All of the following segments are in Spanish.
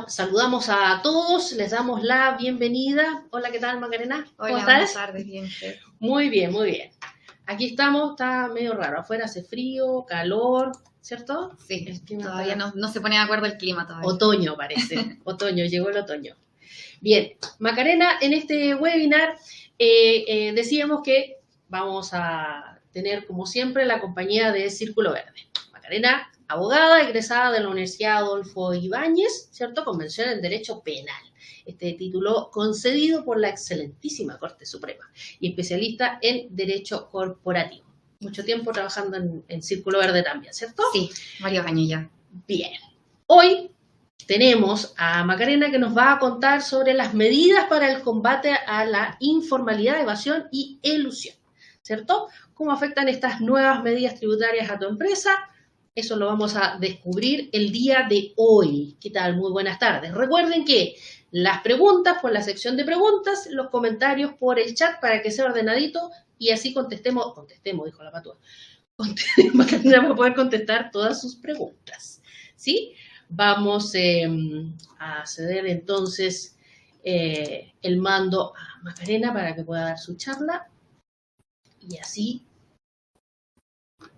Saludamos a todos, les damos la bienvenida. Hola, ¿qué tal, Macarena? ¿Cómo estás? Buenas tardes, bien. Muy bien, muy bien. Aquí estamos, está medio raro. Afuera hace frío, calor, ¿cierto? Sí, todavía no se pone de acuerdo el clima todavía. Otoño parece, otoño, llegó el otoño. Bien, Macarena, en este webinar decíamos que vamos a tener, como siempre, la compañía de Círculo Verde. Macarena, abogada egresada de la Universidad Adolfo Ibáñez, ¿cierto? Convención en Derecho Penal. Este título concedido por la excelentísima Corte Suprema y especialista en Derecho Corporativo. Mucho tiempo trabajando en Círculo Verde también, ¿cierto? Sí, varios años ya. Bien. Hoy tenemos a Macarena que nos va a contar sobre las medidas para el combate a la informalidad, evasión y elusión, ¿cierto? ¿Cómo afectan estas nuevas medidas tributarias a tu empresa? Eso lo vamos a descubrir el día de hoy. ¿Qué tal? Muy buenas tardes. Recuerden que las preguntas por la sección de preguntas, los comentarios por el chat para que sea ordenadito y así contestemos, dijo la patúa. Macarena va a poder contestar todas sus preguntas, ¿sí? Vamos a ceder entonces el mando a Macarena para que pueda dar su charla y así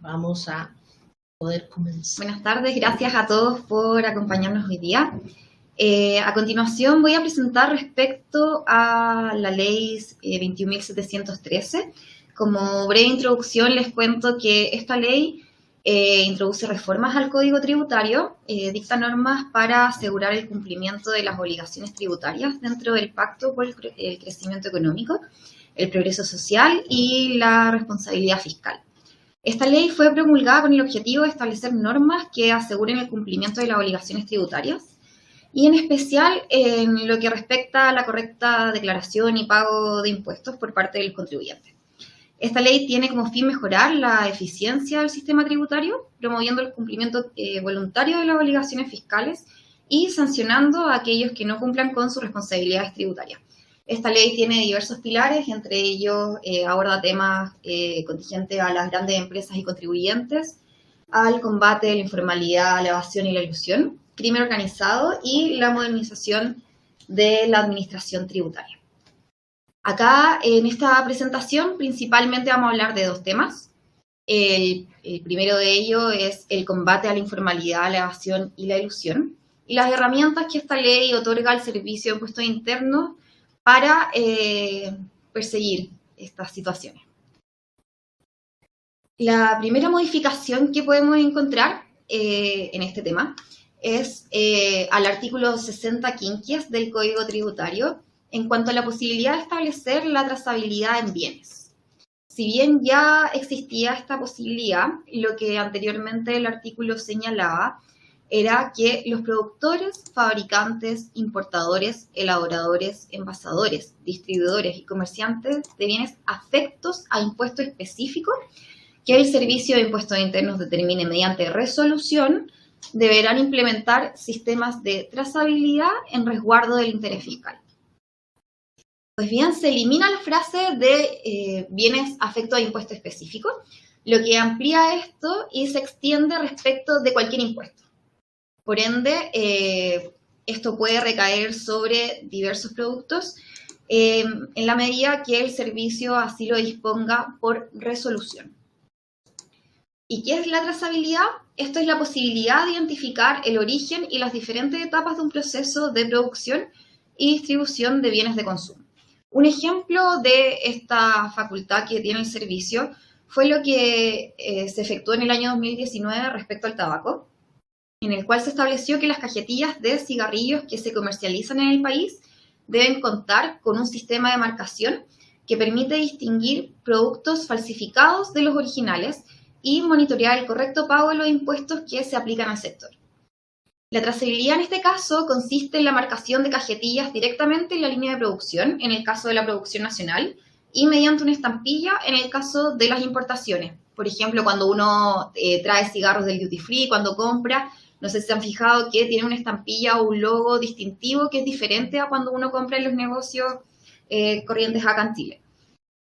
vamos a poder comenzar. Buenas tardes, gracias a todos por acompañarnos hoy día. A continuación voy a presentar respecto a la ley 21.713. Como breve introducción les cuento que esta ley introduce reformas al Código Tributario, dicta normas para asegurar el cumplimiento de las obligaciones tributarias dentro del Pacto por el Crecimiento Económico, el Progreso Social y la responsabilidad fiscal. Esta ley fue promulgada con el objetivo de establecer normas que aseguren el cumplimiento de las obligaciones tributarias y en especial en lo que respecta a la correcta declaración y pago de impuestos por parte de los contribuyentes. Esta ley tiene como fin mejorar la eficiencia del sistema tributario, promoviendo el cumplimiento voluntario de las obligaciones fiscales y sancionando a aquellos que no cumplan con sus responsabilidades tributarias. Esta ley tiene diversos pilares, entre ellos aborda temas contingentes a las grandes empresas y contribuyentes, al combate de la informalidad, la evasión y la elusión, crimen organizado y la modernización de la administración tributaria. Acá, en esta presentación, principalmente vamos a hablar de dos temas. El primero de ellos es el combate a la informalidad, la evasión y la elusión, y las herramientas que esta ley otorga al Servicio de Impuestos Internos para perseguir estas situaciones. La primera modificación que podemos encontrar en este tema es al artículo 60 quinquies del Código Tributario, en cuanto a la posibilidad de establecer la trazabilidad en bienes. Si bien ya existía esta posibilidad, lo que anteriormente el artículo señalaba era que los productores, fabricantes, importadores, elaboradores, envasadores, distribuidores y comerciantes de bienes afectos a impuesto específico que el Servicio de Impuestos Internos determine mediante resolución, deberán implementar sistemas de trazabilidad en resguardo del interés fiscal. Pues bien, se elimina la frase de bienes afectos a impuesto específico, lo que amplía esto y se extiende respecto de cualquier impuesto. Por ende, esto puede recaer sobre diversos productos en la medida que el servicio así lo disponga por resolución. ¿Y qué es la trazabilidad? Esto es la posibilidad de identificar el origen y las diferentes etapas de un proceso de producción y distribución de bienes de consumo. Un ejemplo de esta facultad que tiene el servicio fue lo que se efectuó en el año 2019 respecto al tabaco, en el cual se estableció que las cajetillas de cigarrillos que se comercializan en el país deben contar con un sistema de marcación que permite distinguir productos falsificados de los originales y monitorear el correcto pago de los impuestos que se aplican al sector. La trazabilidad en este caso consiste en la marcación de cajetillas directamente en la línea de producción, en el caso de la producción nacional, y mediante una estampilla en el caso de las importaciones. Por ejemplo, cuando uno trae cigarros del duty free, cuando compra, no sé si se han fijado que tiene una estampilla o un logo distintivo que es diferente a cuando uno compra en los negocios corrientes acá en Chile.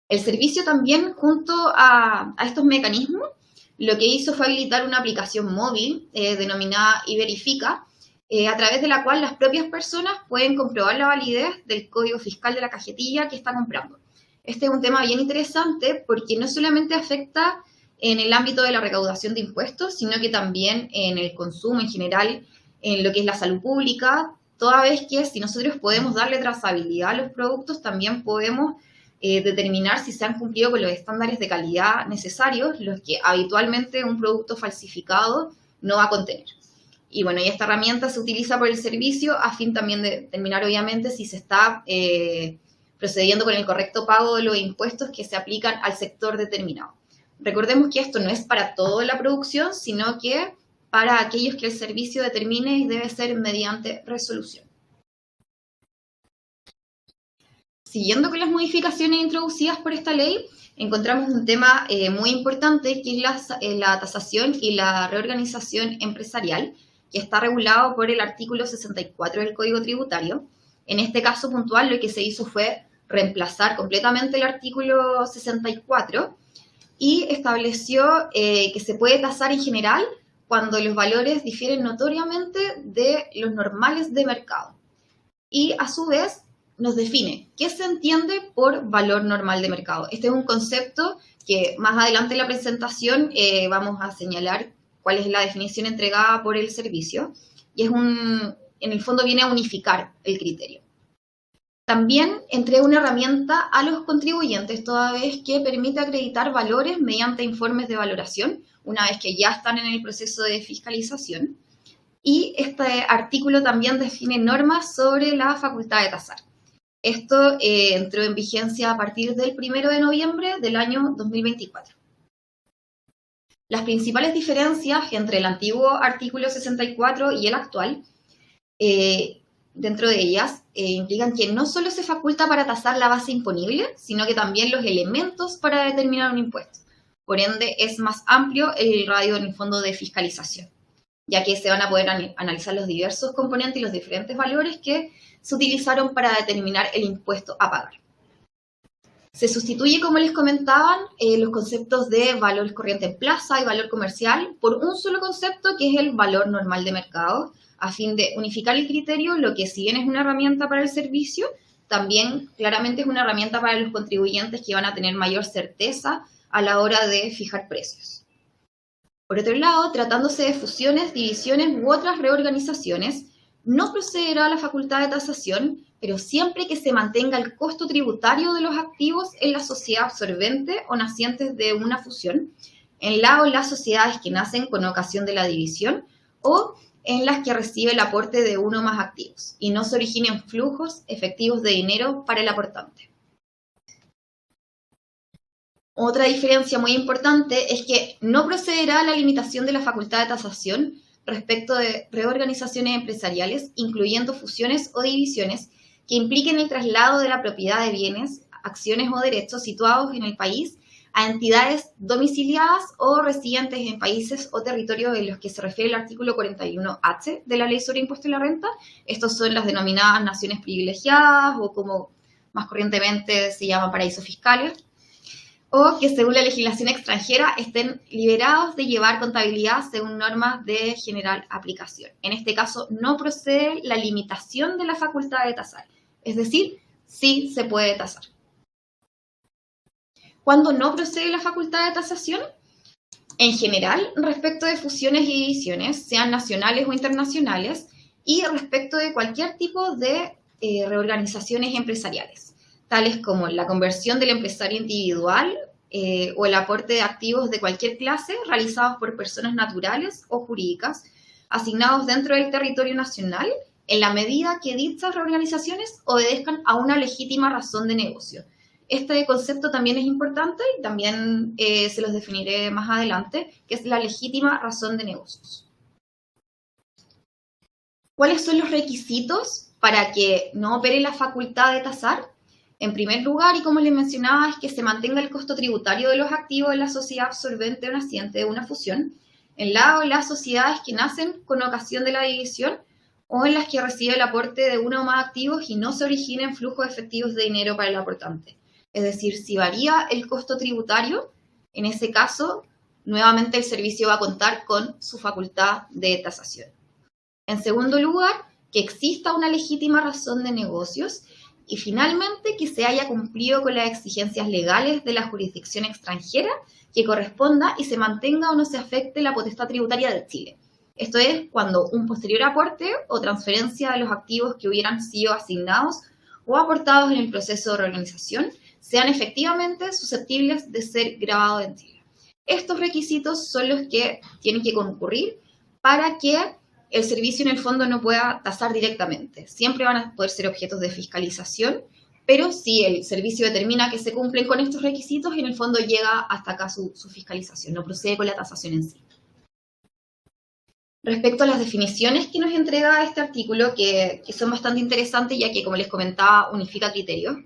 El servicio también, junto a estos mecanismos, lo que hizo fue habilitar una aplicación móvil denominada iVerifica, a través de la cual las propias personas pueden comprobar la validez del código fiscal de la cajetilla que está comprando. Este es un tema bien interesante porque no solamente afecta en el ámbito de la recaudación de impuestos, sino que también en el consumo en general, en lo que es la salud pública, toda vez que si nosotros podemos darle trazabilidad a los productos, también podemos determinar si se han cumplido con los estándares de calidad necesarios, los que habitualmente un producto falsificado no va a contener. Y bueno, y esta herramienta se utiliza por el servicio a fin también de determinar, obviamente, si se está procediendo con el correcto pago de los impuestos que se aplican al sector determinado. Recordemos que esto no es para toda la producción, sino que para aquellos que el servicio determine y debe ser mediante resolución. Siguiendo con las modificaciones introducidas por esta ley, encontramos un tema muy importante que es la tasación y la reorganización empresarial, que está regulado por el artículo 64 del Código Tributario. En este caso puntual, lo que se hizo fue reemplazar completamente el artículo 64 y estableció que se puede tasar en general cuando los valores difieren notoriamente de los normales de mercado. Y a su vez nos define qué se entiende por valor normal de mercado. Este es un concepto que más adelante en la presentación vamos a señalar cuál es la definición entregada por el servicio, y en el fondo viene a unificar el criterio. También entrega una herramienta a los contribuyentes, toda vez que permite acreditar valores mediante informes de valoración, una vez que ya están en el proceso de fiscalización. Y este artículo también define normas sobre la facultad de tasar. Esto entró en vigencia a partir del 1 de noviembre del año 2024. Las principales diferencias entre el antiguo artículo 64 y el actual, dentro de ellas, implican que no solo se faculta para tasar la base imponible, sino que también los elementos para determinar un impuesto. Por ende, es más amplio el radio en el fondo de fiscalización, ya que se van a poder analizar los diversos componentes y los diferentes valores que se utilizaron para determinar el impuesto a pagar. Se sustituye, como les comentaban, los conceptos de valor corriente en plaza y valor comercial por un solo concepto, que es el valor normal de mercado, a fin de unificar el criterio, lo que si bien es una herramienta para el servicio, también claramente es una herramienta para los contribuyentes que van a tener mayor certeza a la hora de fijar precios. Por otro lado, tratándose de fusiones, divisiones u otras reorganizaciones, no procederá a la facultad de tasación, pero siempre que se mantenga el costo tributario de los activos en la sociedad absorbente o nacientes de una fusión, en la o las sociedades que nacen con ocasión de la división o en las que recibe el aporte de uno o más activos y no se originen flujos efectivos de dinero para el aportante. Otra diferencia muy importante es que no procederá a la limitación de la facultad de tasación respecto de reorganizaciones empresariales, incluyendo fusiones o divisiones que impliquen el traslado de la propiedad de bienes, acciones o derechos situados en el país a entidades domiciliadas o residentes en países o territorios en los que se refiere el artículo 41H de la Ley sobre Impuesto a la Renta. Estos son las denominadas naciones privilegiadas o como más corrientemente se llaman paraísos fiscales, o que según la legislación extranjera estén liberados de llevar contabilidad según normas de general aplicación. En este caso no procede la limitación de la facultad de tasar, es decir, sí se puede tasar. ¿Cuándo no procede la facultad de tasación? En general, respecto de fusiones y divisiones, sean nacionales o internacionales, y respecto de cualquier tipo de reorganizaciones empresariales, tales como la conversión del empresario individual o el aporte de activos de cualquier clase realizados por personas naturales o jurídicas asignados dentro del territorio nacional en la medida que dichas reorganizaciones obedezcan a una legítima razón de negocio. Este concepto también es importante y también se los definiré más adelante, que es la legítima razón de negocios. ¿Cuáles son los requisitos para que no opere la facultad de tasar? En primer lugar, y como les mencionaba, es que se mantenga el costo tributario de los activos de la sociedad absorbente o naciente de una fusión, en la o las sociedades que nacen con ocasión de la división o en las que recibe el aporte de uno o más activos y no se originen flujos efectivos de dinero para el aportante. Es decir, si varía el costo tributario, en ese caso, nuevamente el servicio va a contar con su facultad de tasación. En segundo lugar, que exista una legítima razón de negocios. Y finalmente, que se haya cumplido con las exigencias legales de la jurisdicción extranjera que corresponda y se mantenga o no se afecte la potestad tributaria de Chile. Esto es cuando un posterior aporte o transferencia de los activos que hubieran sido asignados o aportados en el proceso de reorganización sean efectivamente susceptibles de ser grabados en Chile. Estos requisitos son los que tienen que concurrir para que el servicio en el fondo no pueda tasar directamente. Siempre van a poder ser objetos de fiscalización, pero si el servicio determina que se cumplen con estos requisitos, en el fondo llega hasta acá su fiscalización, no procede con la tasación en sí. Respecto a las definiciones que nos entrega este artículo, que son bastante interesantes, ya que, como les comentaba, unifica criterios.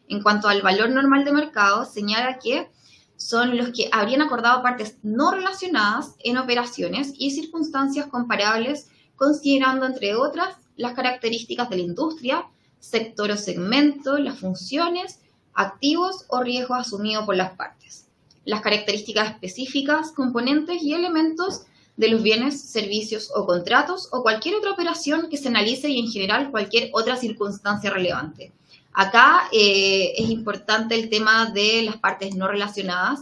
En cuanto al valor normal de mercado, señala que son los que habrían acordado partes no relacionadas en operaciones y circunstancias comparables, considerando, entre otras, las características de la industria, sector o segmento, las funciones, activos o riesgos asumidos por las partes, las características específicas, componentes y elementos de los bienes, servicios o contratos o cualquier otra operación que se analice y en general cualquier otra circunstancia relevante. Acá es importante el tema de las partes no relacionadas,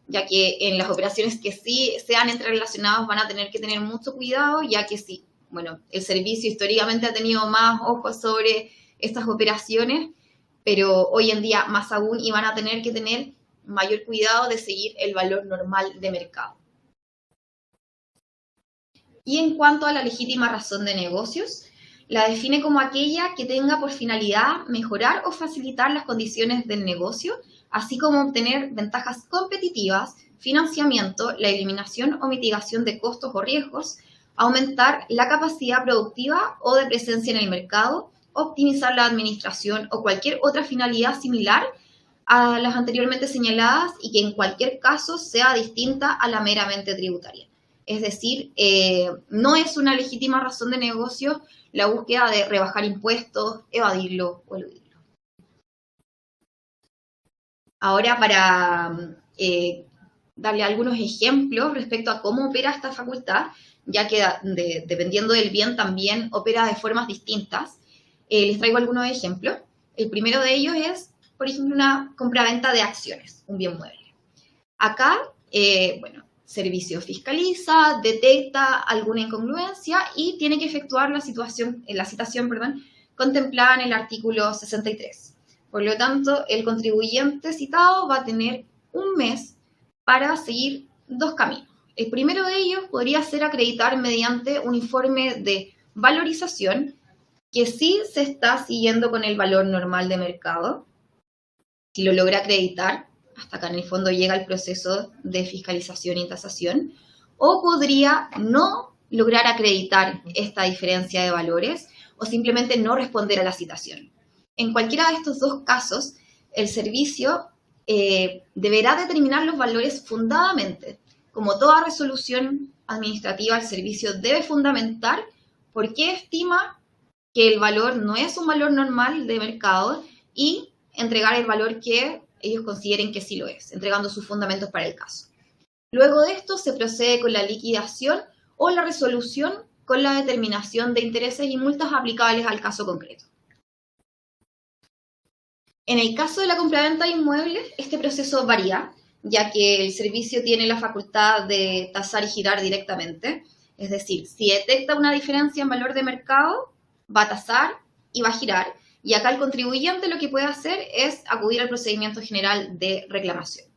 ya que en las operaciones que sí sean entrerelacionadas van a tener que tener mucho cuidado, ya que sí, bueno, el servicio históricamente ha tenido más ojos sobre estas operaciones, pero hoy en día más aún y van a tener que tener mayor cuidado de seguir el valor normal de mercado. Y en cuanto a la legítima razón de negocios, la define como aquella que tenga por finalidad mejorar o facilitar las condiciones del negocio, así como obtener ventajas competitivas, financiamiento, la eliminación o mitigación de costos o riesgos, aumentar la capacidad productiva o de presencia en el mercado, optimizar la administración o cualquier otra finalidad similar a las anteriormente señaladas y que en cualquier caso sea distinta a la meramente tributaria. Es decir, no es una legítima razón de negocio la búsqueda de rebajar impuestos, evadirlo o eludirlo. Ahora, para darle algunos ejemplos respecto a cómo opera esta facultad, ya que dependiendo del bien también opera de formas distintas, les traigo algunos ejemplos. El primero de ellos es, por ejemplo, una compraventa de acciones, un bien mueble. Acá, servicio fiscaliza, detecta alguna incongruencia y tiene que efectuar la citación contemplada en el artículo 63. Por lo tanto, el contribuyente citado va a tener un mes para seguir dos caminos. El primero de ellos podría ser acreditar mediante un informe de valorización que sí se está siguiendo con el valor normal de mercado. Si lo logra acreditar, hasta acá en el fondo llega el proceso de fiscalización y tasación, o podría no lograr acreditar esta diferencia de valores o simplemente no responder a la citación. En cualquiera de estos dos casos, el servicio deberá determinar los valores fundadamente. Como toda resolución administrativa, el servicio debe fundamentar por qué estima que el valor no es un valor normal de mercado y entregar el valor que ellos consideren que sí lo es, entregando sus fundamentos para el caso. Luego de esto se procede con la liquidación o la resolución con la determinación de intereses y multas aplicables al caso concreto. En el caso de la compraventa de inmuebles, este proceso varía, ya que el servicio tiene la facultad de tasar y girar directamente. Es decir, si detecta una diferencia en valor de mercado, va a tasar y va a girar. Y acá el contribuyente lo que puede hacer es acudir al procedimiento general de reclamación.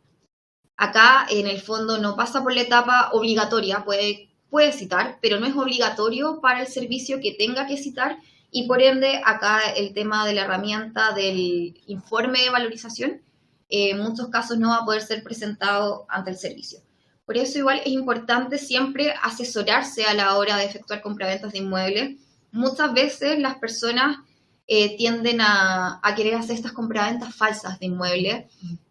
Acá, en el fondo, no pasa por la etapa obligatoria, puede citar, pero no es obligatorio para el servicio que tenga que citar y, por ende, acá el tema de la herramienta del informe de valorización, en muchos casos no va a poder ser presentado ante el servicio. Por eso, igual, es importante siempre asesorarse a la hora de efectuar compraventas de inmuebles. Muchas veces las personas tienden a querer hacer estas compraventas falsas de inmuebles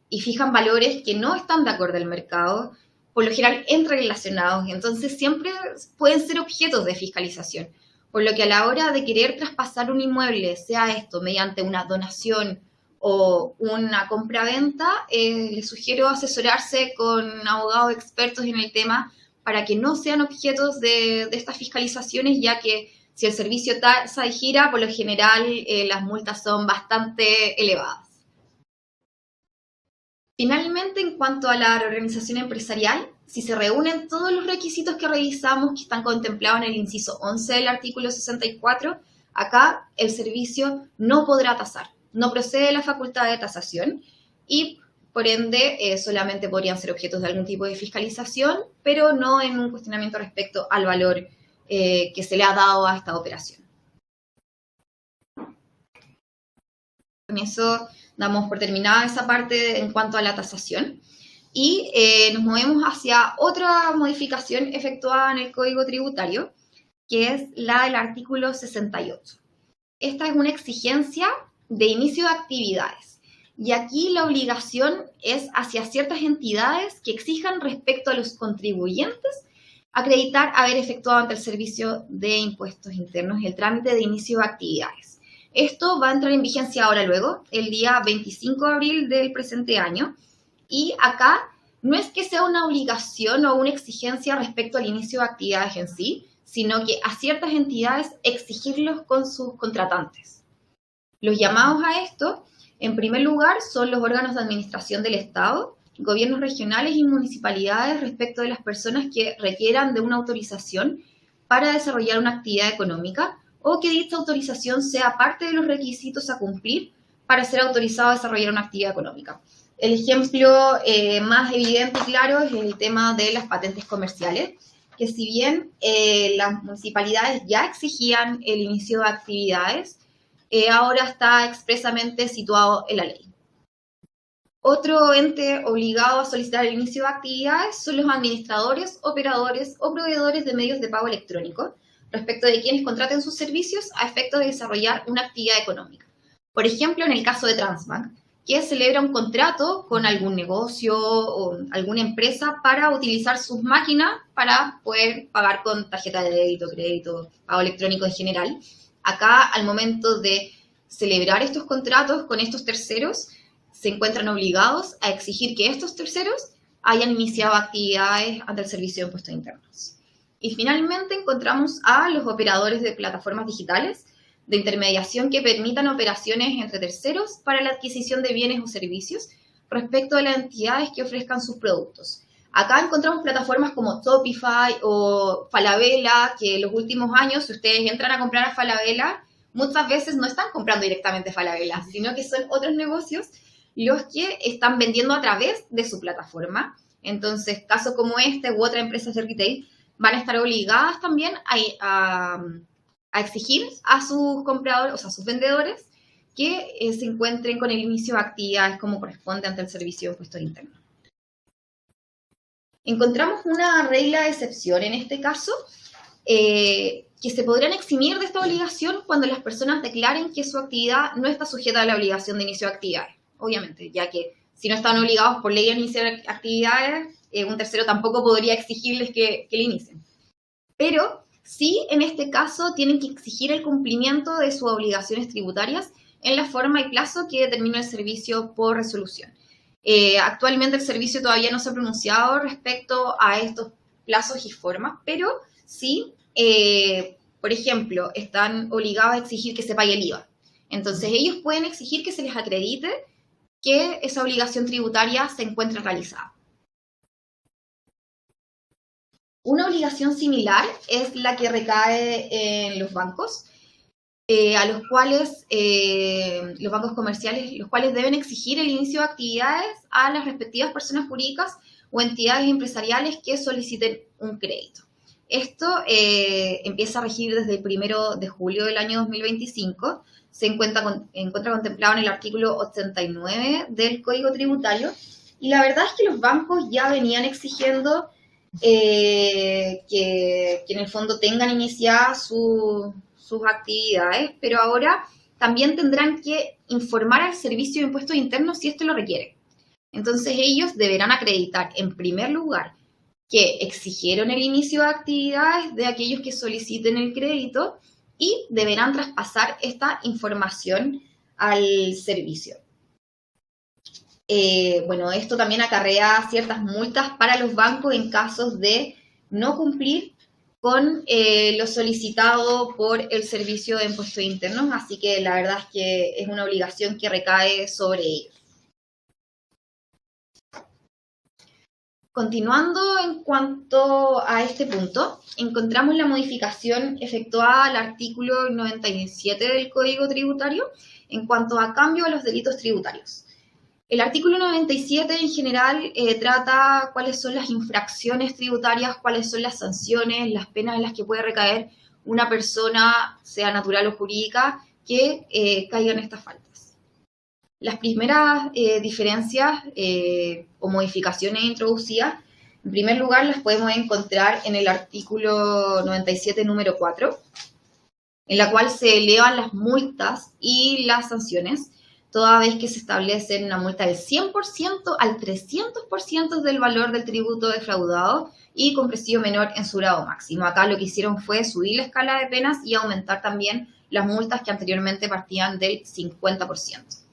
y fijan valores que no están de acuerdo al mercado, por lo general entrerelacionados, entonces siempre pueden ser objetos de fiscalización. Por lo que a la hora de querer traspasar un inmueble, sea esto mediante una donación o una compraventa, les sugiero asesorarse con abogados expertos en el tema para que no sean objetos de estas fiscalizaciones, ya que Si el servicio tasa y gira, por lo general las multas son bastante elevadas. Finalmente, en cuanto a la reorganización empresarial, si se reúnen todos los requisitos que revisamos que están contemplados en el inciso 11 del artículo 64, acá el servicio no podrá tasar, no procede la facultad de tasación y por ende solamente podrían ser objetos de algún tipo de fiscalización, pero no en un cuestionamiento respecto al valor que se le ha dado a esta operación. Con eso damos por terminada esa parte en cuanto a la tasación y nos movemos hacia otra modificación efectuada en el Código Tributario, que es la del artículo 68. Esta es una exigencia de inicio de actividades y aquí la obligación es hacia ciertas entidades que exijan respecto a los contribuyentes acreditar haber efectuado ante el Servicio de Impuestos Internos el trámite de inicio de actividades. Esto va a entrar en vigencia ahora luego, el día 25 de abril del presente año, y acá no es que sea una obligación o una exigencia respecto al inicio de actividades en sí, sino que a ciertas entidades exigirlos con sus contratantes. Los llamados a esto, en primer lugar, son los órganos de administración del Estado, gobiernos regionales y municipalidades respecto de las personas que requieran de una autorización para desarrollar una actividad económica o que dicha autorización sea parte de los requisitos a cumplir para ser autorizado a desarrollar una actividad económica. El ejemplo más evidente y claro es el tema de las patentes comerciales, que si bien las municipalidades ya exigían el inicio de actividades, ahora está expresamente situado en la ley. Otro ente obligado a solicitar el inicio de actividades son los administradores, operadores o proveedores de medios de pago electrónico, respecto de quienes contraten sus servicios a efecto de desarrollar una actividad económica. Por ejemplo, en el caso de Transbank, que celebra un contrato con algún negocio o alguna empresa para utilizar sus máquinas para poder pagar con tarjeta de débito, crédito, pago electrónico en general. Acá, al momento de celebrar estos contratos con estos terceros, se encuentran obligados a exigir que estos terceros hayan iniciado actividades ante el Servicio de Impuestos Internos. Y finalmente encontramos a los operadores de plataformas digitales de intermediación que permitan operaciones entre terceros para la adquisición de bienes o servicios respecto de las entidades que ofrezcan sus productos. Acá encontramos plataformas como Shopify o Falabella, que en los últimos años, si ustedes entran a comprar a Falabella, muchas veces no están comprando directamente Falabella, sino que son otros negocios los que están vendiendo a través de su plataforma. Entonces, casos como este u otras empresas de retail van a estar obligadas también a exigir a sus compradores, o sea, a sus vendedores, que se encuentren con el inicio de actividades como corresponde ante el Servicio de Impuestos Internos. Encontramos una regla de excepción en este caso, que se podrían eximir de esta obligación cuando las personas declaren que su actividad no está sujeta a la obligación de inicio de actividades. Obviamente, ya que si no están obligados por ley a iniciar actividades, un tercero tampoco podría exigirles que le inicien. Pero sí, en este caso, tienen que exigir el cumplimiento de sus obligaciones tributarias en la forma y plazo que determina el servicio por resolución. Actualmente el servicio todavía no se ha pronunciado respecto a estos plazos y formas, pero sí, por ejemplo, están obligados a exigir que se pague el IVA. Entonces, ellos pueden exigir que se les acredite que esa obligación tributaria se encuentre realizada. Una obligación similar es la que recae en los bancos, a los cuales, los bancos comerciales, los cuales deben exigir el inicio de actividades a las respectivas personas jurídicas o entidades empresariales que soliciten un crédito. Esto empieza a regir desde el 1 de julio del año 2025, se encuentra contemplado en el artículo 89 del Código Tributario, y la verdad es que los bancos ya venían exigiendo que en el fondo tengan iniciadas sus actividades, pero ahora también tendrán que informar al Servicio de Impuestos Internos si esto lo requiere. Entonces ellos deberán acreditar en primer lugar que exigieron el inicio de actividades de aquellos que soliciten el crédito y deberán traspasar esta información al servicio. Bueno, esto también acarrea ciertas multas para los bancos en casos de no cumplir con lo solicitado por el Servicio de Impuestos Internos, así que la verdad es que es una obligación que recae sobre ellos. Continuando en cuanto a este punto, encontramos la modificación efectuada al artículo 97 del Código Tributario en cuanto a cambio a los delitos tributarios. El artículo 97 en general trata cuáles son las infracciones tributarias, cuáles son las sanciones, las penas en las que puede recaer una persona, sea natural o jurídica, que caiga en estas faltas. Las primeras diferencias o modificaciones introducidas, en primer lugar, las podemos encontrar en el artículo 97, número 4, en la cual se elevan las multas y las sanciones, toda vez que se establece una multa del 100% al 300% del valor del tributo defraudado y con presidio menor en su grado máximo. Acá lo que hicieron fue subir la escala de penas y aumentar también las multas que anteriormente partían del 50%.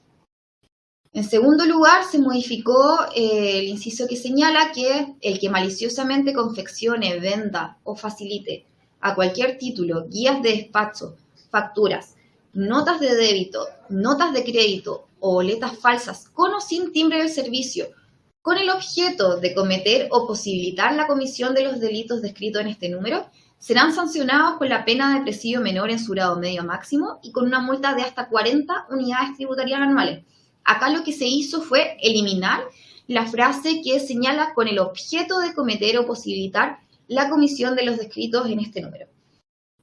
En segundo lugar, se modificó el inciso que señala que el que maliciosamente confeccione, venda o facilite a cualquier título guías de despacho, facturas, notas de débito, notas de crédito o boletas falsas con o sin timbre del servicio, con el objeto de cometer o posibilitar la comisión de los delitos descritos en este número, serán sancionados con la pena de presidio menor en su grado medio máximo y con una multa de hasta 40 unidades tributarias anuales. Acá lo que se hizo fue eliminar la frase que señala con el objeto de cometer o posibilitar la comisión de los descritos en este número.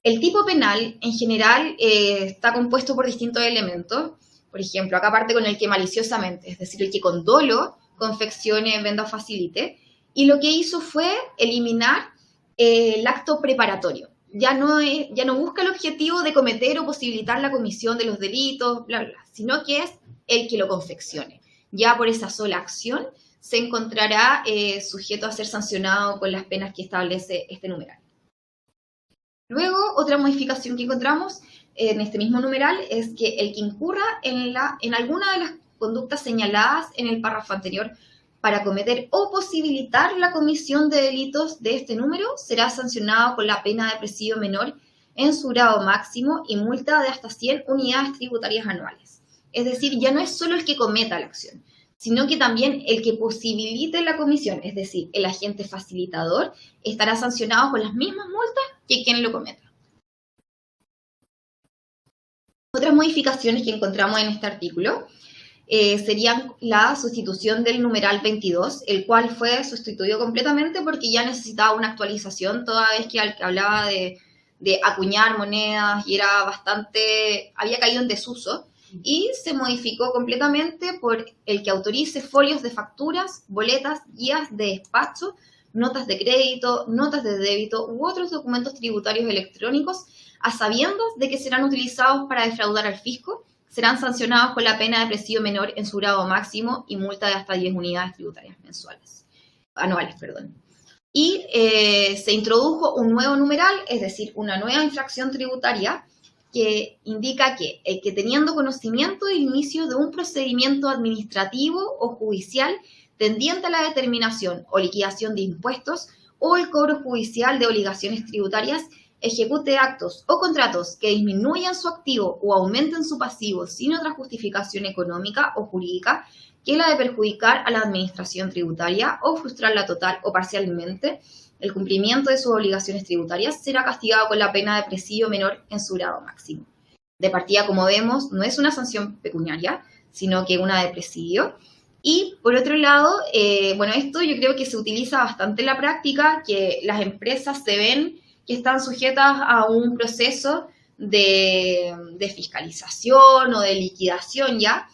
El tipo penal, en general, está compuesto por distintos elementos. Por ejemplo, acá parte con el que maliciosamente, es decir, el que con dolo confeccione, venda o facilite. Y lo que hizo fue eliminar el acto preparatorio. Ya no busca el objetivo de cometer o posibilitar la comisión de los delitos, bla, bla, sino que es el que lo confeccione. Ya por esa sola acción se encontrará sujeto a ser sancionado con las penas que establece este numeral. Luego, otra modificación que encontramos en este mismo numeral es que el que incurra en alguna de las conductas señaladas en el párrafo anterior para cometer o posibilitar la comisión de delitos de este número será sancionado con la pena de presidio menor en su grado máximo y multa de hasta 100 unidades tributarias anuales. Es decir, ya no es solo el que cometa la acción, sino que también el que posibilite la comisión, es decir, el agente facilitador, estará sancionado con las mismas multas que quien lo cometa. Otras modificaciones que encontramos en este artículo serían la sustitución del numeral 22, el cual fue sustituido completamente porque ya necesitaba una actualización, toda vez que hablaba de acuñar monedas y había caído en desuso, y se modificó completamente por el que autorice folios de facturas, boletas, guías de despacho, notas de crédito, notas de débito u otros documentos tributarios electrónicos, a sabiendas de que serán utilizados para defraudar al fisco, serán sancionados con la pena de presidio menor en su grado máximo y multa de hasta 10 unidades tributarias anuales. Y se introdujo un nuevo numeral, es decir, una nueva infracción tributaria, que indica que el que teniendo conocimiento del inicio de un procedimiento administrativo o judicial tendiente a la determinación o liquidación de impuestos o el cobro judicial de obligaciones tributarias, ejecute actos o contratos que disminuyan su activo o aumenten su pasivo sin otra justificación económica o jurídica que la de perjudicar a la administración tributaria o frustrarla total o parcialmente, el cumplimiento de sus obligaciones tributarias será castigado con la pena de presidio menor en su grado máximo. De partida, como vemos, no es una sanción pecuniaria, sino que una de presidio. Y, por otro lado, esto yo creo que se utiliza bastante en la práctica, que las empresas se ven que están sujetas a un proceso de fiscalización o de liquidación ya,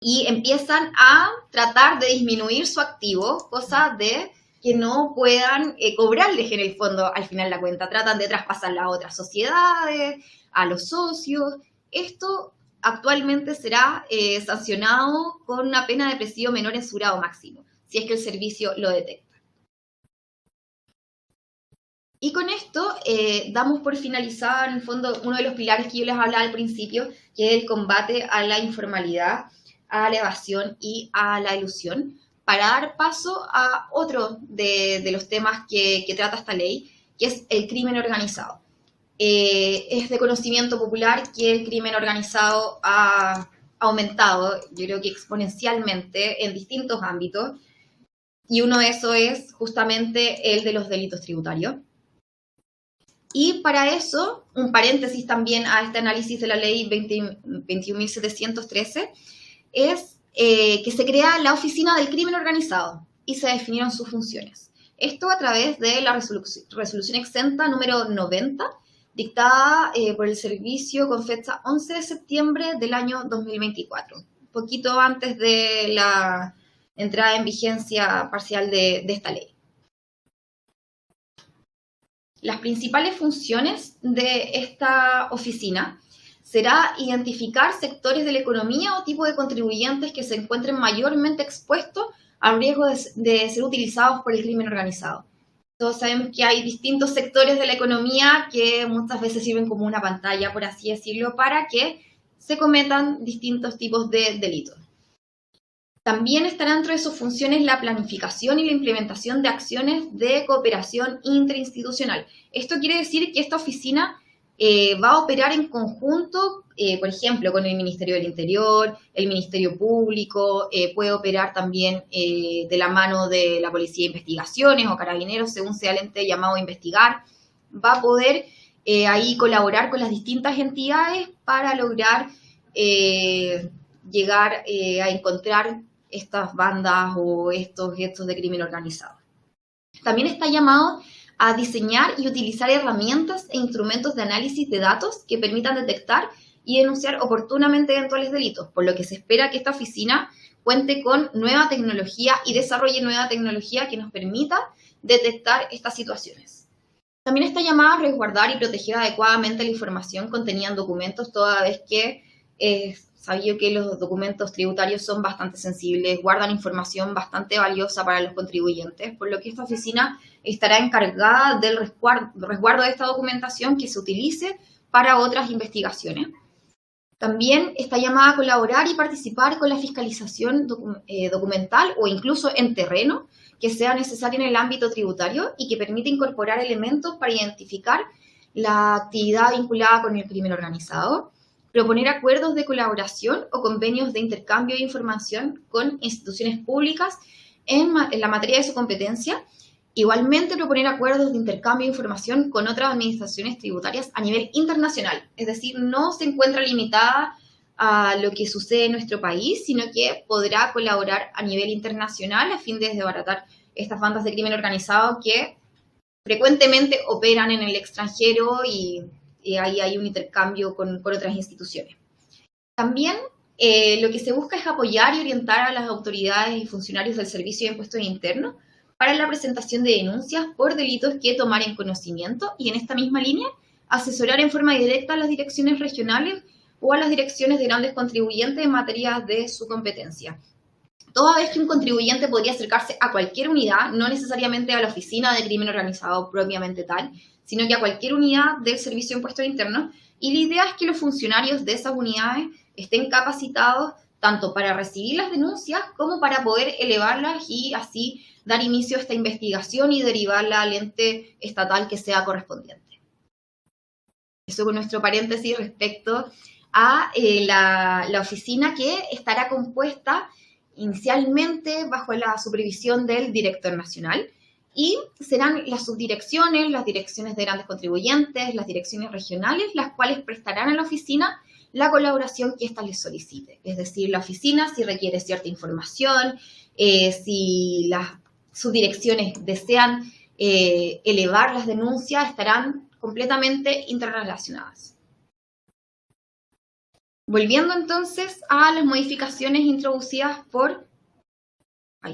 y empiezan a tratar de disminuir su activo, cosa de que no puedan cobrarles en el fondo al final la cuenta. Tratan de traspasarla a otras sociedades, a los socios. Esto actualmente será sancionado con una pena de presidio menor en su grado máximo, si es que el servicio lo detecta. Y con esto damos por finalizado, en el fondo, uno de los pilares que yo les hablaba al principio, que es el combate a la informalidad, a la evasión y a la elusión, para dar paso a otro de los temas que trata esta ley, que es el crimen organizado. Es de conocimiento popular que el crimen organizado ha aumentado, yo creo que exponencialmente, en distintos ámbitos, y uno de esos es justamente el de los delitos tributarios. Y para eso, un paréntesis también a este análisis de la ley 21.713, es que se crea la Oficina del Crimen Organizado y se definieron sus funciones. Esto a través de la resolución exenta número 90, dictada por el servicio con fecha 11 de septiembre del año 2024, un poquito antes de la entrada en vigencia parcial de esta ley. Las principales funciones de esta oficina será identificar sectores de la economía o tipo de contribuyentes que se encuentren mayormente expuestos al riesgo de ser utilizados por el crimen organizado. Todos sabemos que hay distintos sectores de la economía que muchas veces sirven como una pantalla, por así decirlo, para que se cometan distintos tipos de delitos. También estará dentro de sus funciones la planificación y la implementación de acciones de cooperación interinstitucional. Esto quiere decir que esta oficina va a operar en conjunto, por ejemplo, con el Ministerio del Interior, el Ministerio Público, puede operar también de la mano de la Policía de Investigaciones o Carabineros, según sea el ente llamado a investigar. Va a poder ahí colaborar con las distintas entidades para lograr llegar a encontrar estas bandas o estos hechos de crimen organizado. También está llamado a diseñar y utilizar herramientas e instrumentos de análisis de datos que permitan detectar y denunciar oportunamente eventuales delitos, por lo que se espera que esta oficina cuente con nueva tecnología y desarrolle nueva tecnología que nos permita detectar estas situaciones. También está llamada a resguardar y proteger adecuadamente la información contenida en documentos, toda vez que sabido que los documentos tributarios son bastante sensibles, guardan información bastante valiosa para los contribuyentes, por lo que esta oficina estará encargada del resguardo de esta documentación que se utilice para otras investigaciones. También está llamada a colaborar y participar con la fiscalización documental o incluso en terreno que sea necesaria en el ámbito tributario y que permita incorporar elementos para identificar la actividad vinculada con el crimen organizado, proponer acuerdos de colaboración o convenios de intercambio de información con instituciones públicas en la materia de su competencia. Igualmente, proponer acuerdos de intercambio de información con otras administraciones tributarias a nivel internacional. Es decir, no se encuentra limitada a lo que sucede en nuestro país, sino que podrá colaborar a nivel internacional a fin de desbaratar estas bandas de crimen organizado que frecuentemente operan en el extranjero y ahí hay un intercambio con otras instituciones. También lo que se busca es apoyar y orientar a las autoridades y funcionarios del Servicio de Impuestos Internos para la presentación de denuncias por delitos que tomar en conocimiento y en esta misma línea asesorar en forma directa a las direcciones regionales o a las direcciones de grandes contribuyentes en materia de su competencia. Toda vez que un contribuyente podría acercarse a cualquier unidad, no necesariamente a la oficina de crimen organizado propiamente tal, sino que a cualquier unidad del Servicio de Impuestos Internos, y la idea es que los funcionarios de esas unidades estén capacitados tanto para recibir las denuncias como para poder elevarlas y así dar inicio a esta investigación y derivarla al ente estatal que sea correspondiente. Eso con nuestro paréntesis respecto a la oficina, que estará compuesta inicialmente bajo la supervisión del director nacional, y serán las subdirecciones, las direcciones de grandes contribuyentes, las direcciones regionales, las cuales prestarán a la oficina la colaboración que ésta les solicite. Es decir, la oficina, si requiere cierta información, si las subdirecciones desean elevar las denuncias, estarán completamente interrelacionadas. Volviendo entonces a las modificaciones introducidas por la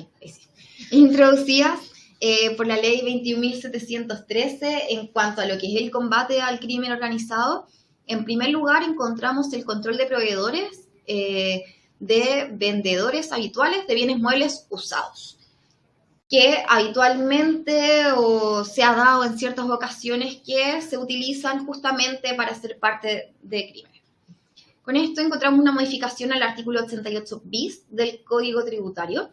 ley 21.713 en cuanto a lo que es el combate al crimen organizado. En primer lugar, encontramos el control de proveedores de vendedores habituales de bienes muebles usados, que habitualmente se ha dado en ciertas ocasiones que se utilizan justamente para ser parte de crímenes. Con esto encontramos una modificación al artículo 88 bis del Código Tributario,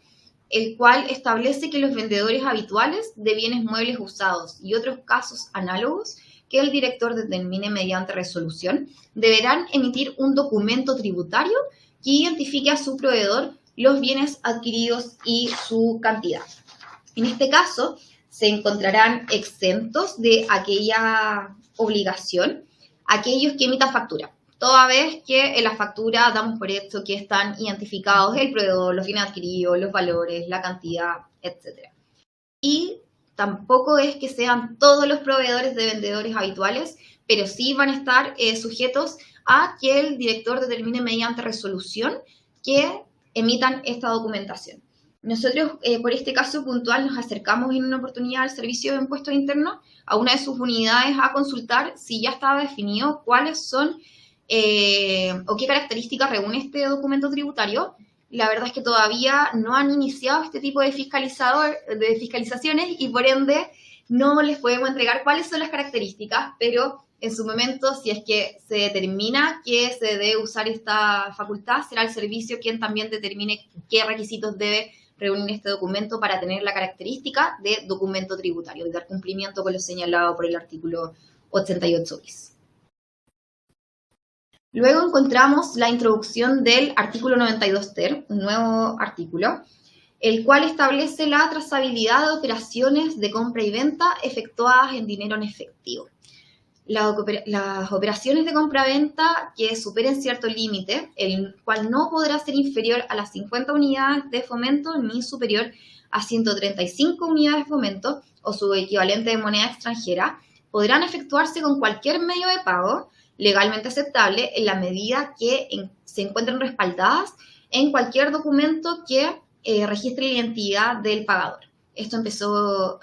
el cual establece que los vendedores habituales de bienes muebles usados y otros casos análogos que el director determine mediante resolución deberán emitir un documento tributario que identifique a su proveedor los bienes adquiridos y su cantidad. En este caso, se encontrarán exentos de aquella obligación aquellos que emitan factura, toda vez que en la factura damos por hecho que están identificados el proveedor, los bienes adquiridos, los valores, la cantidad, etc. Y tampoco es que sean todos los proveedores de vendedores habituales, pero sí van a estar sujetos a que el director determine mediante resolución que emitan esta documentación. Nosotros, por este caso puntual, nos acercamos en una oportunidad al Servicio de Impuestos Internos a una de sus unidades a consultar si ya estaba definido cuáles son o qué características reúne este documento tributario. La verdad es que todavía no han iniciado este tipo de fiscalizaciones y por ende no les podemos entregar cuáles son las características, pero en su momento, si es que se determina que se debe usar esta facultad, será el servicio quien también determine qué requisitos debe reunir este documento para tener la característica de documento tributario y dar cumplimiento con lo señalado por el artículo 88 bis. Luego encontramos la introducción del artículo 92 ter, un nuevo artículo, el cual establece la trazabilidad de operaciones de compra y venta efectuadas en dinero en efectivo. Las operaciones de compra-venta que superen cierto límite, el cual no podrá ser inferior a las 50 unidades de fomento ni superior a 135 unidades de fomento o su equivalente de moneda extranjera, podrán efectuarse con cualquier medio de pago legalmente aceptable en la medida que se encuentren respaldadas en cualquier documento que registre la identidad del pagador. Esto entró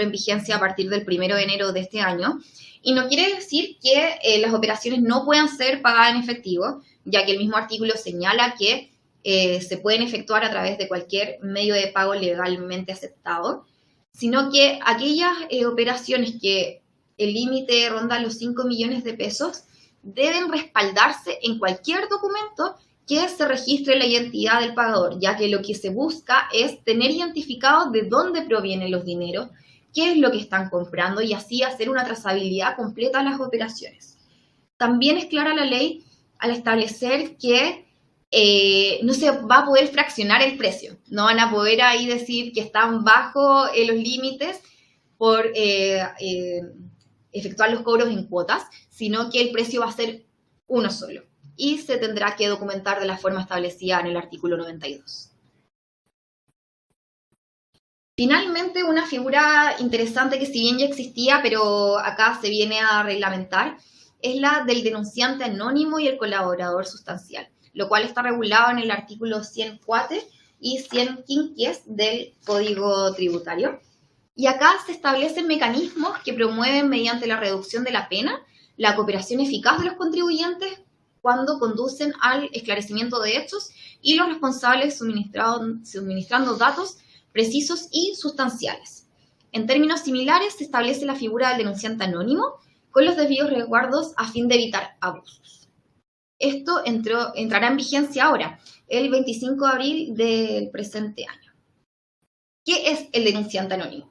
en vigencia a partir del 1 de enero de este año. Y no quiere decir que las operaciones no puedan ser pagadas en efectivo, ya que el mismo artículo señala que se pueden efectuar a través de cualquier medio de pago legalmente aceptado, sino que aquellas operaciones que el límite ronda los 5 millones de pesos deben respaldarse en cualquier documento que se registre la identidad del pagador, ya que lo que se busca es tener identificado de dónde provienen los dineros, qué es lo que están comprando y así hacer una trazabilidad completa de las operaciones. También es clara la ley al establecer que no se va a poder fraccionar el precio. No van a poder ahí decir que están bajo los límites por efectuar los cobros en cuotas, sino que el precio va a ser uno solo y se tendrá que documentar de la forma establecida en el artículo 92. Finalmente, una figura interesante que si bien ya existía, pero acá se viene a reglamentar, es la del denunciante anónimo y el colaborador sustancial, lo cual está regulado en el artículo 104 y 115 del Código Tributario. Y acá se establecen mecanismos que promueven mediante la reducción de la pena la cooperación eficaz de los contribuyentes cuando conducen al esclarecimiento de hechos y los responsables suministrando datos precisos y sustanciales. En términos similares, se establece la figura del denunciante anónimo con los debidos resguardos a fin de evitar abusos. Esto entrará en vigencia ahora, el 25 de abril del presente año. ¿Qué es el denunciante anónimo?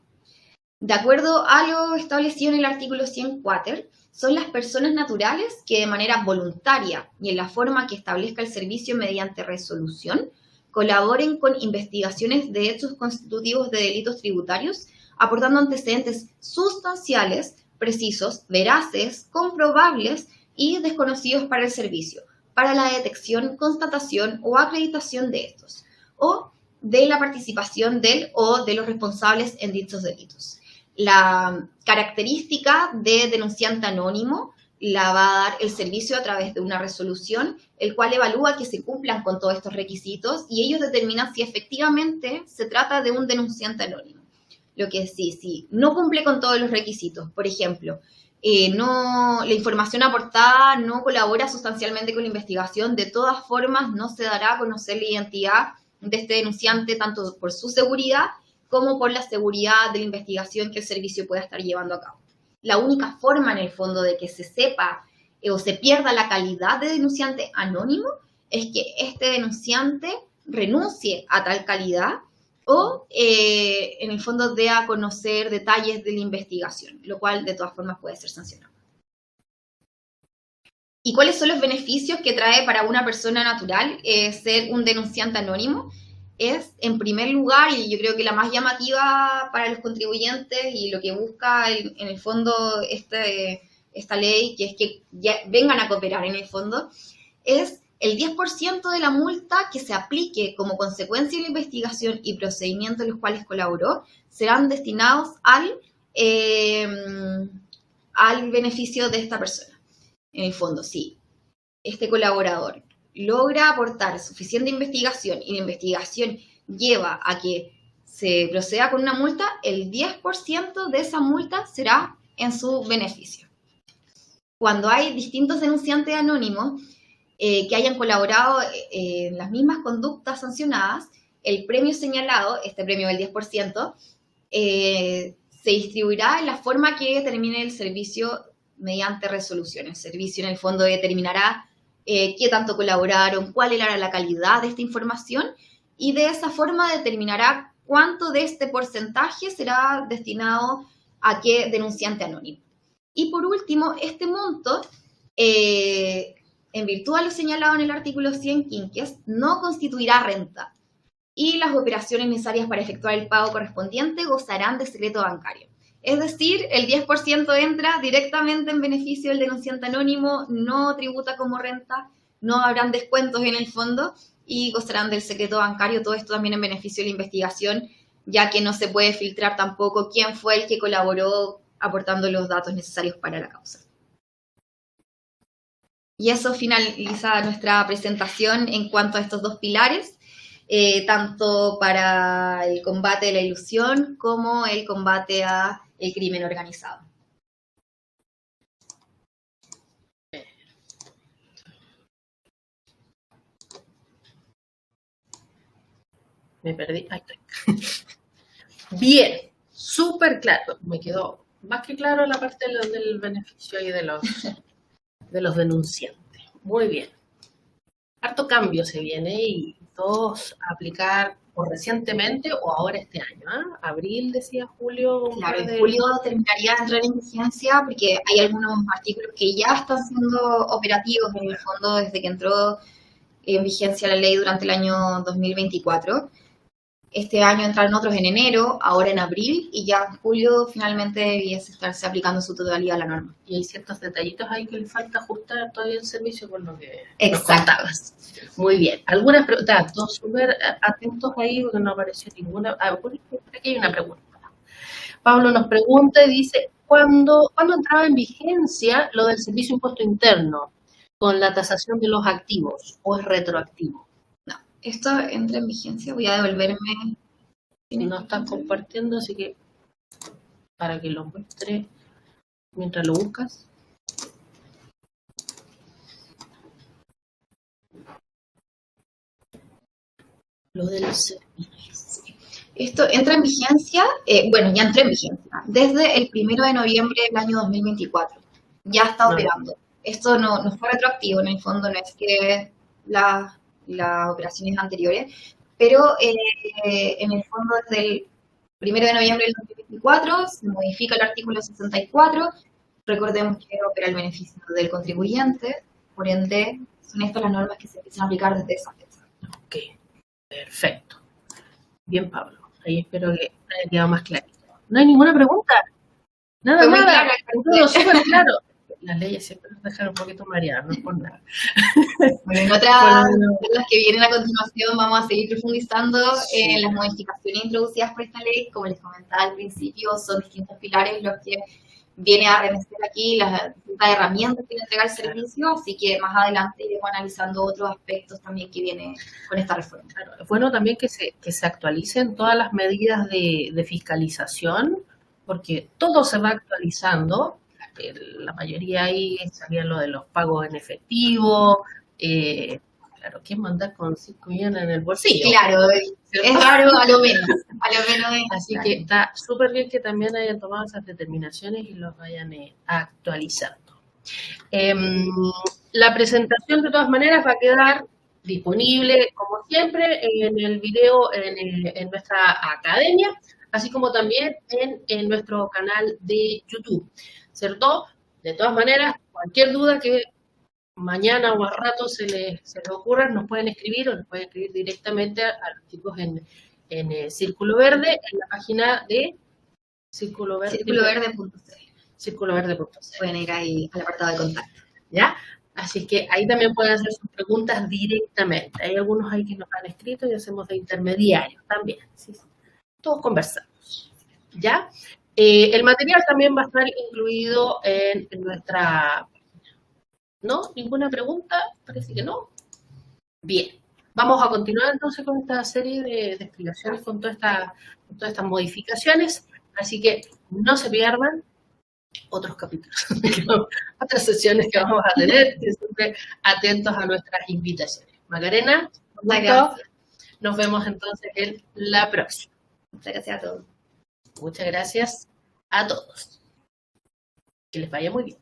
De acuerdo a lo establecido en el artículo 104, son las personas naturales que de manera voluntaria y en la forma que establezca el servicio mediante resolución colaboren con investigaciones de hechos constitutivos de delitos tributarios, aportando antecedentes sustanciales, precisos, veraces, comprobables y desconocidos para el servicio, para la detección, constatación o acreditación de estos, o de la participación del o de los responsables en dichos delitos. La característica de denunciante anónimo la va a dar el servicio a través de una resolución, el cual evalúa que se cumplan con todos estos requisitos y ellos determinan si efectivamente se trata de un denunciante anónimo. Lo que sí, si no cumple con todos los requisitos, por ejemplo, la información aportada no colabora sustancialmente con la investigación, de todas formas no se dará a conocer la identidad de este denunciante tanto por su seguridad como por la seguridad de la investigación que el servicio pueda estar llevando a cabo. La única forma, en el fondo, de que se sepa o se pierda la calidad de denunciante anónimo es que este denunciante renuncie a tal calidad o en el fondo dé a conocer detalles de la investigación, lo cual de todas formas puede ser sancionado. ¿Y cuáles son los beneficios que trae para una persona natural ser un denunciante anónimo? Es, en primer lugar, y yo creo que la más llamativa para los contribuyentes y lo que busca en el fondo esta ley, que es que ya vengan a cooperar en el fondo, es el 10% de la multa que se aplique como consecuencia de la investigación y procedimientos en los cuales colaboró serán destinados al beneficio de esta persona. En el fondo, si este colaborador logra aportar suficiente investigación y la investigación lleva a que se proceda con una multa, el 10% de esa multa será en su beneficio. Cuando hay distintos denunciantes anónimos que hayan colaborado en las mismas conductas sancionadas, el premio señalado, este premio del 10%, se distribuirá en la forma que determine el servicio mediante resolución. El servicio en el fondo determinará qué tanto colaboraron, cuál era la calidad de esta información y de esa forma determinará cuánto de este porcentaje será destinado a qué denunciante anónimo. Y por último, este monto, en virtud de lo señalado en el artículo 100 quinquies, no constituirá renta y las operaciones necesarias para efectuar el pago correspondiente gozarán de secreto bancario. Es decir, el 10% entra directamente en beneficio del denunciante anónimo, no tributa como renta, no habrán descuentos en el fondo y gozarán del secreto bancario. Todo esto también en beneficio de la investigación, ya que no se puede filtrar tampoco quién fue el que colaboró aportando los datos necesarios para la causa. Y eso finaliza nuestra presentación en cuanto a estos dos pilares, tanto para el combate de la ilusión como el combate al crimen organizado. Me perdí. Ahí estoy. Bien, súper claro. Me quedó más que claro la parte del beneficio y de los denunciantes. Muy bien. Harto cambio se viene y todos a aplicar o recientemente o ahora este año. Abril, decía julio. Claro, en julio terminaría de entrar en vigencia porque hay algunos artículos que ya están siendo operativos en el fondo desde que entró en vigencia la ley durante el año 2024. Este año entraron otros en enero, ahora en abril, y ya en julio finalmente debiese estarse aplicando su totalidad a la norma. Y hay ciertos detallitos ahí que le falta ajustar todavía el servicio por lo que nos contabas. Muy bien. Algunas preguntas, todos súper atentos ahí porque no apareció ninguna. Por aquí hay una pregunta. Pablo nos pregunta y dice, ¿cuándo entraba en vigencia lo del servicio impuesto interno con la tasación de los activos o es retroactivo? Esto entra en vigencia, voy a devolverme. No estás compartiendo, así que para que lo muestre mientras lo buscas. Lo del servicio. Esto entra en vigencia, bueno, ya entró en vigencia, desde el 1 de noviembre del año 2024. Ya está operando. Esto no fue retroactivo, en el fondo no es que las operaciones anteriores, pero en el fondo desde el 1 de noviembre del 2024 se modifica el artículo 64, recordemos que opera el beneficio del contribuyente, por ende son estas las normas que se empiezan a aplicar desde esa fecha. Ok, perfecto. Bien, Pablo, ahí espero que haya quedado más claro. ¿No hay ninguna pregunta? Nada. Todo súper claro. Las leyes siempre nos dejan un poquito mareadas, no es por nada. Bueno, en otras las que vienen a continuación vamos a seguir profundizando en las modificaciones introducidas por esta ley. Como les comentaba al principio, son distintos pilares los que viene a remecer aquí, las distintas herramientas que entrega el servicio, así que más adelante iremos analizando otros aspectos también que vienen con esta reforma. Claro, es bueno también que se actualicen todas las medidas de fiscalización, porque todo se va actualizando. La mayoría ahí salía lo de los pagos en efectivo, claro, ¿quién mandar con 5 millones en el bolsillo? Claro, es raro a lo menos. Así que está súper bien que también hayan tomado esas determinaciones y los vayan actualizando. La presentación de todas maneras va a quedar disponible, como siempre, en el video en nuestra academia, así como también en nuestro canal de YouTube, ¿cierto? De todas maneras, cualquier duda que mañana o al rato se les ocurra, nos pueden escribir o nos pueden escribir directamente a los chicos en Círculo Verde, en la página de Círculo Verde. Círculoverde.cl. Pueden ir ahí al apartado de contacto. ¿Ya? Así que ahí también pueden hacer sus preguntas directamente. Hay algunos ahí que nos han escrito y hacemos de intermediarios también. ¿Sí? Todos conversamos. ¿Ya? El material también va a estar incluido en nuestra... ¿No? ¿Ninguna pregunta? Parece que no. Bien. Vamos a continuar entonces con esta serie de explicaciones, con todas estas modificaciones. Así que no se pierdan otros capítulos, otras sesiones que vamos a tener, siempre atentos a nuestras invitaciones. Macarena, nos vemos entonces en la próxima. Muchas gracias a todos. Muchas gracias a todos. Que les vaya muy bien.